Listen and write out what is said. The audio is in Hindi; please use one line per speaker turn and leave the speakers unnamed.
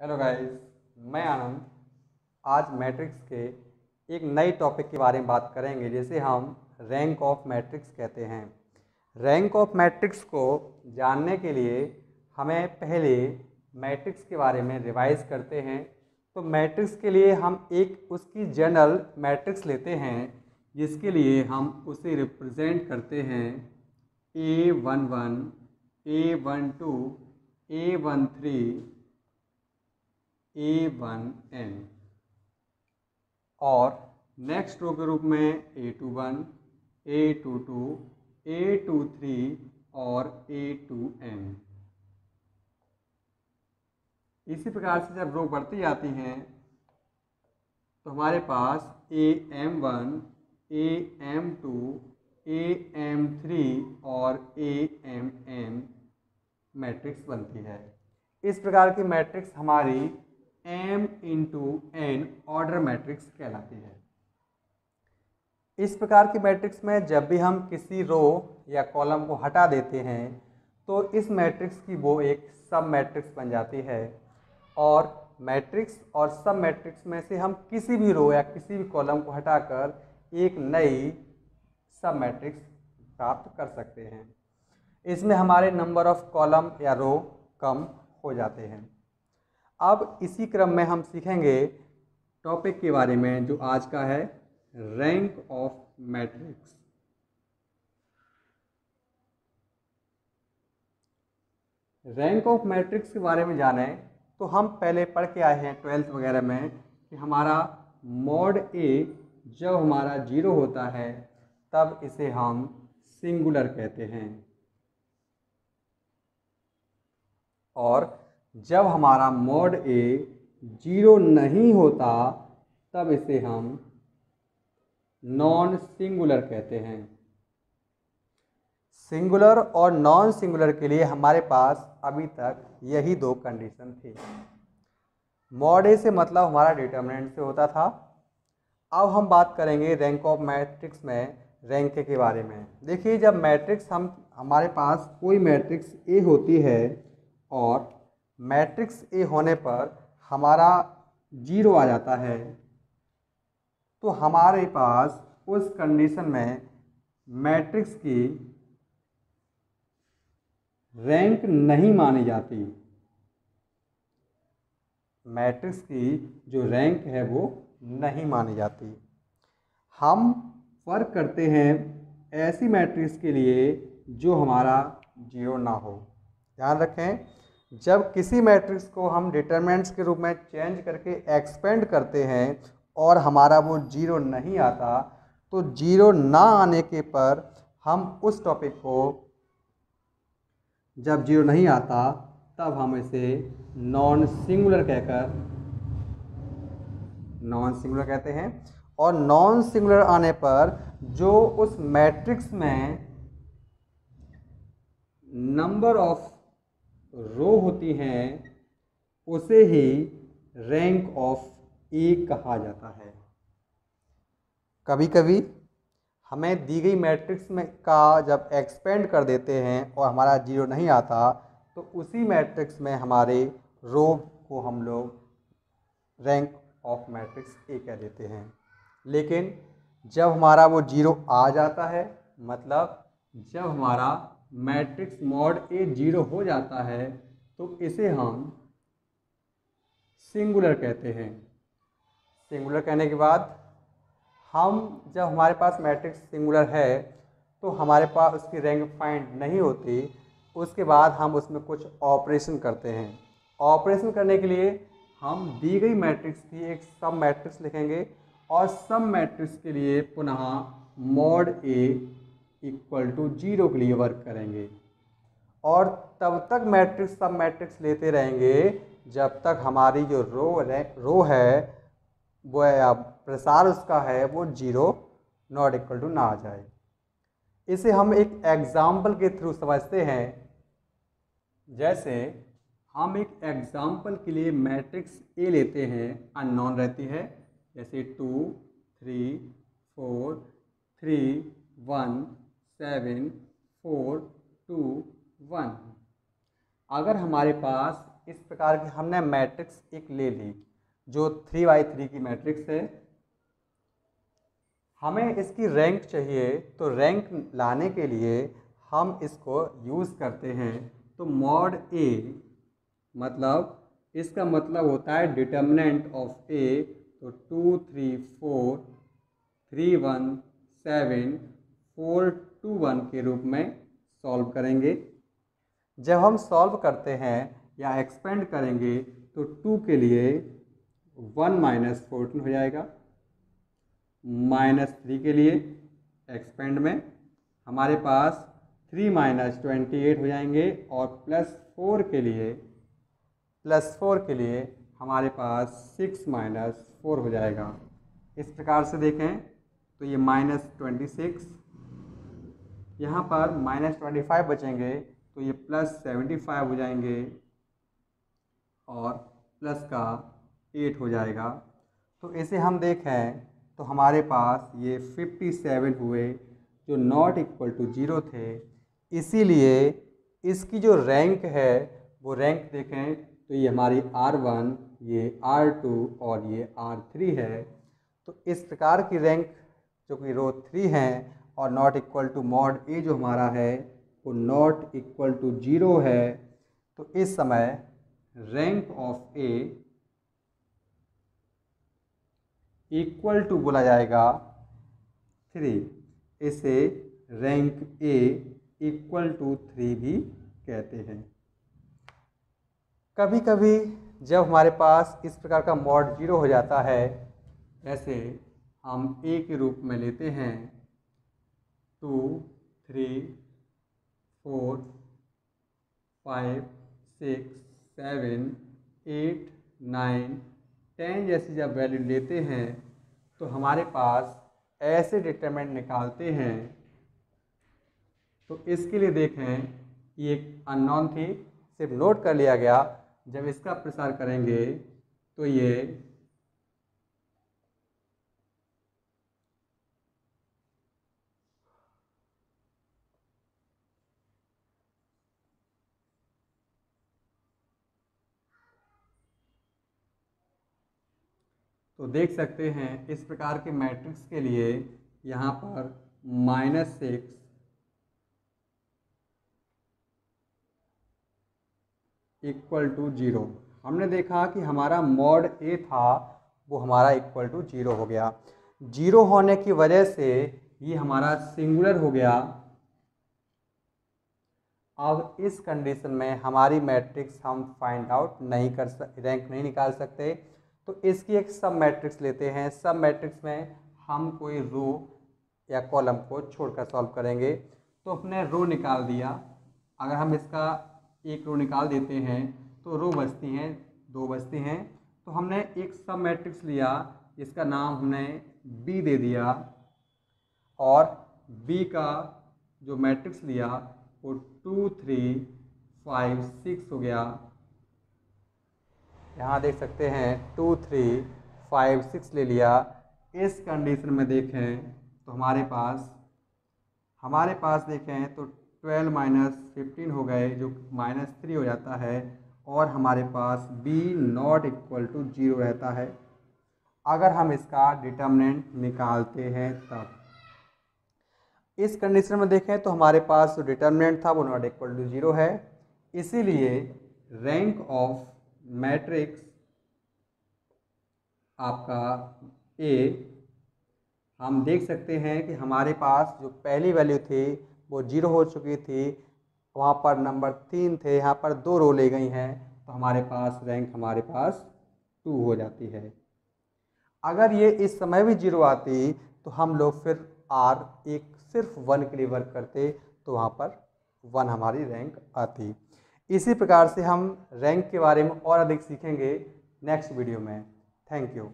हेलो गाइस, मैं आनंद। आज मैट्रिक्स के एक नए टॉपिक के बारे में बात करेंगे जिसे हम रैंक ऑफ मैट्रिक्स कहते हैं। रैंक ऑफ मैट्रिक्स को जानने के लिए हमें पहले मैट्रिक्स के बारे में रिवाइज करते हैं। तो मैट्रिक्स के लिए हम एक उसकी जनरल मैट्रिक्स लेते हैं जिसके लिए हम उसे रिप्रेजेंट करते हैं A11, A12, A13, A1n और नेक्स्ट रो के रूप में A21, A22, A23 और A2n। इसी प्रकार से जब रो बढ़ती जाती हैं तो हमारे पास AM1, AM2, AM3 और AMn मैट्रिक्स बनती है। इस प्रकार की मैट्रिक्स हमारी m into n order matrix कहलाती है। इस प्रकार की मैट्रिक्स में जब भी हम किसी रो या कॉलम को हटा देते हैं तो इस मैट्रिक्स की वो एक सब मैट्रिक्स बन जाती है और मैट्रिक्स और सब मैट्रिक्स में से हम किसी भी रो या किसी भी कॉलम को हटाकर एक नई सब मैट्रिक्स प्राप्त कर सकते हैं। इसमें हमारे नंबर ऑफ कॉलम या रो कम हो जाते हैं। अब इसी क्रम में हम सीखेंगे टॉपिक के बारे में जो आज का है rank of matrix. Rank of matrix के बारे में जानें तो हम पहले पढ़ के आए हैं 12th वगैरह में कि हमारा मॉड ए जब हमारा 0 होता है तब इसे हम सिंगुलर कहते हैं और जब हमारा मॉड ए 0 नहीं होता तब इसे हम नॉन सिंगुलर कहते हैं। सिंगुलर और नॉन सिंगुलर के लिए हमारे पास अभी तक यही दो कंडीशन थी। मॉड ए से मतलब हमारा डिटर्मिनेंट से होता था। अब हम बात करेंगे रैंक ऑफ मैट्रिक्स में रैंक के बारे में। देखिए, जब मैट्रिक्स हमारे पास कोई मैट्रिक्स ए होती है और मैट्रिक्स ए होने पर हमारा 0 आ जाता है तो हमारे पास उस कंडीशन में मैट्रिक्स की रैंक नहीं मानी जाती। मैट्रिक्स की जो रैंक है वो नहीं मानी जाती। हम फर्क करते हैं ऐसी मैट्रिक्स के लिए जो हमारा 0 ना हो। ध्यान रखें, जब किसी मैट्रिक्स को हम डिटरमिनेंट्स के रूप में चेंज करके एक्सपेंड करते हैं और हमारा वो 0 नहीं आता तो 0 ना आने के पर हम उस टॉपिक को जब 0 नहीं आता तब हम इसे नॉन सिंगुलर कहते हैं और नॉन सिंगुलर आने पर जो उस मैट्रिक्स में नंबर ऑफ रो होती हैं उसे ही रैंक ऑफ ए कहा जाता है। कभी कभी हमें दी गई मैट्रिक्स में का जब एक्सपेंड कर देते हैं और हमारा 0 नहीं आता तो उसी मैट्रिक्स में हमारे रो को हम लोग रैंक ऑफ मैट्रिक्स ए कह देते हैं। लेकिन जब हमारा वो 0 आ जाता है, मतलब जब हमारा मैट्रिक्स मॉड ए 0 हो जाता है तो इसे हम सिंगुलर कहते हैं। सिंगुलर कहने के बाद जब हमारे पास मैट्रिक्स सिंगुलर है तो हमारे पास उसकी रैंक फाइंड नहीं होती। उसके बाद हम उसमें कुछ ऑपरेशन करते हैं। ऑपरेशन करने के लिए हम दी गई मैट्रिक्स की एक सब मैट्रिक्स लिखेंगे और सब मैट्रिक्स के लिए पुनः मॉड ए इक्वल टू 0 के लिए वर्क करेंगे और तब तक मैट्रिक्स सब मैट्रिक्स लेते रहेंगे जब तक हमारी जो रो है वो प्रसार उसका है वो 0 नॉट इक्वल टू ना आ जाए। इसे हम एक एग्जाम्पल के थ्रू समझते हैं। जैसे हम एक एग्जाम्पल के लिए मैट्रिक्स ए लेते हैं, अननोन रहती है, जैसे 2, 3, 4, 3, 1, 7, 4, 2, 1। अगर हमारे पास इस प्रकार की हमने मैट्रिक्स एक ले ली जो 3x3 की मैट्रिक्स है। हमें इसकी रैंक चाहिए, तो रैंक लाने के लिए हम इसको यूज़ करते हैं। तो मॉड ए मतलब इसका मतलब होता है डिटर्मिनेंट ऑफ ए। तो 2 3 4 3 1 7 4 2 1 के रूप में सॉल्व करेंगे। जब हम सॉल्व करते हैं या एक्सपेंड करेंगे तो 2 के लिए 1 - 14 हो जाएगा। -3 के लिए एक्सपेंड में हमारे पास 3 - 28 हो जाएंगे। और +4 के लिए हमारे पास 6 - 4 हो जाएगा। इस प्रकार से देखें तो ये -26, यहाँ पर -25 बचेंगे तो ये +75 हो जाएंगे और प्लस का 8 हो जाएगा। तो इसे हम देखें तो हमारे पास ये 57 हुए जो नॉट इक्वल टू 0 थे। इसीलिए इसकी जो रैंक है वो रैंक देखें तो ये हमारी R1, ये R2 और ये R3 है। तो इस प्रकार की रैंक जो कि रो 3 है और नॉट इक्वल टू मॉड ए जो हमारा है वो नॉट इक्वल टू 0 है। तो इस समय rank of A equal to बोला जाएगा 3। इसे रैंक ए इक्वल टू 3 भी कहते हैं। कभी कभी जब हमारे पास इस प्रकार का मॉड 0 हो जाता है, ऐसे हम ए के रूप में लेते हैं 2 3 4 5 6 7 8 9 10 जैसी जब वैल्यू लेते हैं तो हमारे पास ऐसे डिटरमिनेंट निकालते हैं। तो इसके लिए देखें ये एक अननोन थी, सिर्फ नोट कर लिया गया। जब इसका प्रसार करेंगे तो ये तो देख सकते हैं इस प्रकार के मैट्रिक्स के लिए यहाँ पर -6 इक्वल टू 0। हमने देखा कि हमारा मॉड ए था वो हमारा इक्वल टू 0 हो गया। 0 होने की वजह से ये हमारा सिंगुलर हो गया। अब इस कंडीशन में हमारी मैट्रिक्स हम फाइंड आउट नहीं कर रैंक नहीं निकाल सकते। तो इसकी एक सब मैट्रिक्स लेते हैं। सब मैट्रिक्स में हम कोई रो या कॉलम को छोड़कर सॉल्व करेंगे। तो अपने रो निकाल दिया। अगर हम इसका एक रो निकाल देते हैं तो रो बचती हैं, 2 बचती हैं। तो हमने एक सब मैट्रिक्स लिया, इसका नाम हमने बी दे दिया। और बी का जो मैट्रिक्स लिया वो 2 3 5 6 हो गया। यहाँ देख सकते हैं 2 3 5 6 ले लिया। इस कंडीशन में देखें तो हमारे पास देखें तो 12 - 15 हो गए जो -3 हो जाता है। और हमारे पास b नॉट इक्वल टू 0 रहता है अगर हम इसका डिटर्मिनेंट निकालते हैं तब। इस कंडीशन में देखें तो हमारे पास जो डिटर्मिनेंट था वो नॉट इक्वल टू 0 है। इसीलिए रैंक ऑफ मैट्रिक्स आपका ए, हम देख सकते हैं कि हमारे पास जो पहली वैल्यू थी वो 0 हो चुकी थी, वहाँ पर नंबर 3 थे, यहाँ पर 2 रो ले गई हैं। तो हमारे पास रैंक हमारे पास 2 हो जाती है। अगर ये इस समय भी 0 आती तो हम लोग फिर एक सिर्फ 1 के लिए वर्क करते तो वहाँ पर 1 हमारी रैंक आती। इसी प्रकार से हम रैंक के बारे में और अधिक सीखेंगे नेक्स्ट वीडियो में। Thank you.